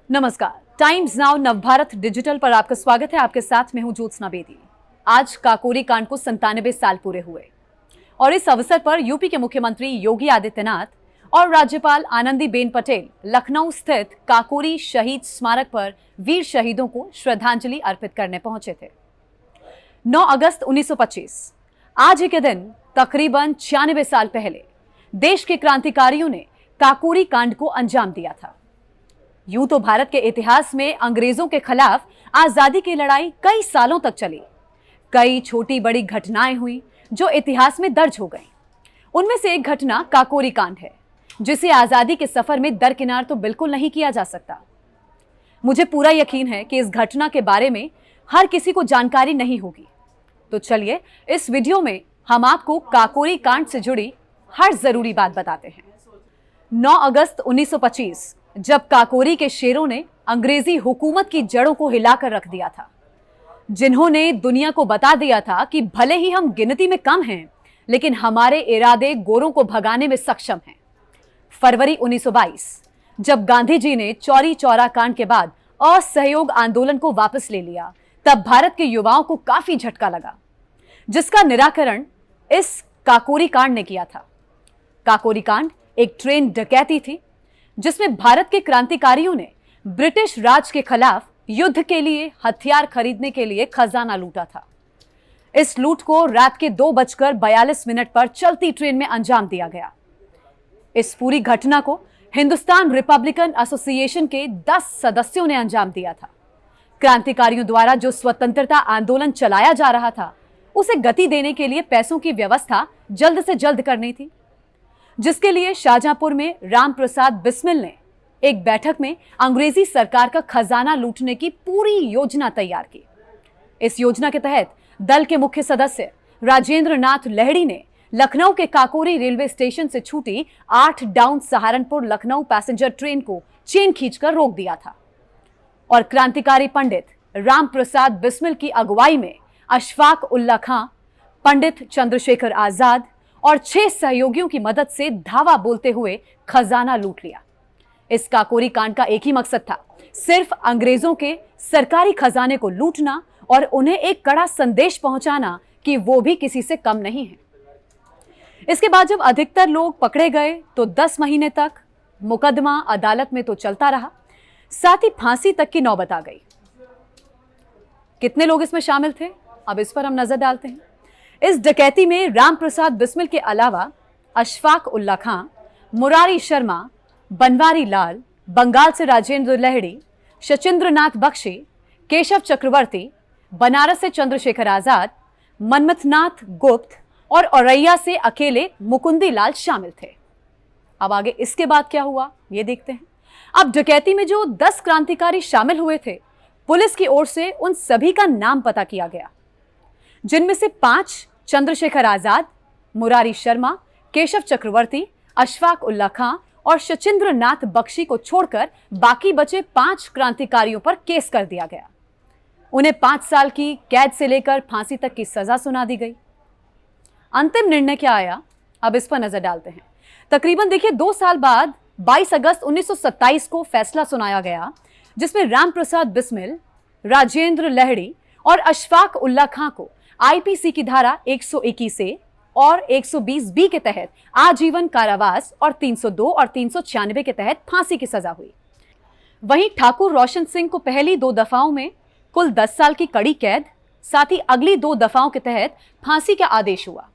नमस्कार, times now Navbharat digital पर आपका स्वागत है। आपके साथ में हूं ज्योत्सना बेदी। आज काकोरी कांड को 97 साल पूरे हुए और इस अवसर पर यूपी के मुख्यमंत्री योगी आदित्यनाथ और राज्यपाल आनंदीबेन पटेल लखनऊ स्थित काकोरी शहीद स्मारक पर वीर शहीदों को श्रद्धांजलि अर्पित करने पहुंचे थे। 9 अगस्त 1925 आज ही के दिन तकरीबन 96 साल पहले देश के क्रांतिकारियों ने काकोरी कांड को अंजाम दिया था। यूं तो भारत के इतिहास में अंग्रेजों के खिलाफ आजादी की लड़ाई कई सालों तक चली। कई छोटी बड़ी घटनाएं हुई जो इतिहास में दर्ज हो गईं। उनमें से एक घटना काकोरी कांड है, जिसे आजादी के सफर में दरकिनार तो बिल्कुल नहीं किया जा सकता। मुझे पूरा यकीन है कि इस घटना के बारे में हर किसी को जानकारी नहीं होगी। तो चलिए इस वीडियो में हम आपको काकोरी कांड से जुड़ी हर जरूरी बात बताते हैं। 9 अगस्त 1925 जब काकोरी के शेरों ने अंग्रेजी हुकूमत की जड़ों को हिलाकर रख दिया था, जिन्होंने दुनिया को बता दिया था कि भले ही हम गिनती में कम हैं, लेकिन हमारे इरादे गोरों को भगाने में सक्षम हैं। फरवरी 1922 जब गांधी जी ने चौरी चौरा कांड के बाद असहयोग आंदोलन को वापस ले लिया, तब भारत के युवाओं को काफी झटका लगा, जिसका निराकरण इस काकोरी कांड ने किया था। काकोरी कांड एक ट्रेन डकैती थी, जिसमें भारत के क्रांतिकारियों ने ब्रिटिश राज के खिलाफ युद्ध के लिए हथियार खरीदने के लिए खजाना लूटा था। इस लूट को रात के 2:42 पर चलती ट्रेन में अंजाम दिया गया। इस पूरी घटना को हिंदुस्तान रिपब्लिकन एसोसिएशन के 10 सदस्यों ने अंजाम दिया था। क्रांतिकारियों द्वारा जो स्वतंत्रता आंदोलन चलाया जा रहा था, उसे गति देने के लिए पैसों की व्यवस्था जल्द से जल्द करनी थी, जिसके लिए शाहजहांपुर में राम प्रसाद बिस्मिल ने एक बैठक में अंग्रेजी सरकार का खजाना लूटने की पूरी योजना तैयार की। इस योजना के तहत दल के मुख्य सदस्य राजेंद्र नाथ लहड़ी ने लखनऊ के काकोरी रेलवे स्टेशन से छूटी 8 down Saharanpur Lucknow passenger train को चेन खींचकर रोक दिया था और क्रांतिकारी पंडित राम प्रसाद बिस्मिल की अगुवाई में अशफाक उल्ला खां, पंडित चंद्रशेखर आजाद और 6 सहयोगियों की मदद से धावा बोलते हुए खजाना लूट लिया। इस काकोरी कांड का एक ही मकसद था, सिर्फ अंग्रेजों के सरकारी खजाने को लूटना और उन्हें एक कड़ा संदेश पहुंचाना कि वो भी किसी से कम नहीं है। इसके बाद जब अधिकतर लोग पकड़े गए तो 10 महीने तक मुकदमा अदालत में तो चलता रहा, साथ ही फांसी तक की नौबत आ गई। कितने लोग इसमें शामिल थे, अब इस पर हम नजर डालते हैं। इस डकैती में राम प्रसाद बिस्मिल के अलावा अशफाक उल्ला खां, मुरारी शर्मा, बनवारी लाल, बंगाल से राजेंद्र लहड़ी, शचीन्द्र नाथ बख्शी, केशव चक्रवर्ती, बनारस से चंद्रशेखर आजाद, मनमथनाथ गुप्त और औरैया से अकेले मुकुंदी लाल शामिल थे। अब आगे इसके बाद क्या हुआ, ये देखते हैं। अब डकैती में जो 10 क्रांतिकारी शामिल हुए थे, पुलिस की ओर से उन सभी का नाम पता किया गया, जिनमें से 5 चंद्रशेखर आजाद, मुरारी शर्मा, केशव चक्रवर्ती, अशफाक उल्ला खां और शचीन्द्र नाथ बख्शी को छोड़कर बाकी बचे 5 क्रांतिकारियों पर केस कर दिया गया। उन्हें 5 साल की कैद से लेकर फांसी तक की सजा सुना दी गई। अंतिम निर्णय क्या आया, अब इस पर नजर डालते हैं। तकरीबन देखिए 2 साल बाद 22 अगस्त 1927 को फैसला सुनाया गया, जिसमें राम प्रसाद बिस्मिल, राजेंद्र लहड़ी और अशफाक उल्ला खां को आईपीसी की धारा 121 ए और 120 बी के तहत आजीवन कारावास और 302 और 396 के तहत फांसी की सजा हुई। वहीं ठाकुर रोशन सिंह को पहली 2 दफाओं में कुल 10 साल की कड़ी कैद, साथ ही अगली 2 दफाओं के तहत फांसी का आदेश हुआ।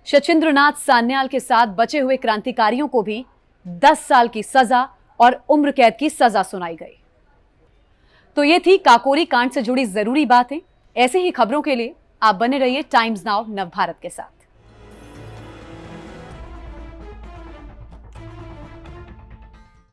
शचीन्द्र नाथ सान्याल के साथ बचे हुए क्रांतिकारियों को भी 10 साल की सजा और उम्र कैद की सजा सुनाई गई। तो ये थी काकोरी कांड से जुड़ी जरूरी बातें। ऐसे ही खबरों के लिए आप बने रहिए टाइम्स नाउ नवभारत के साथ।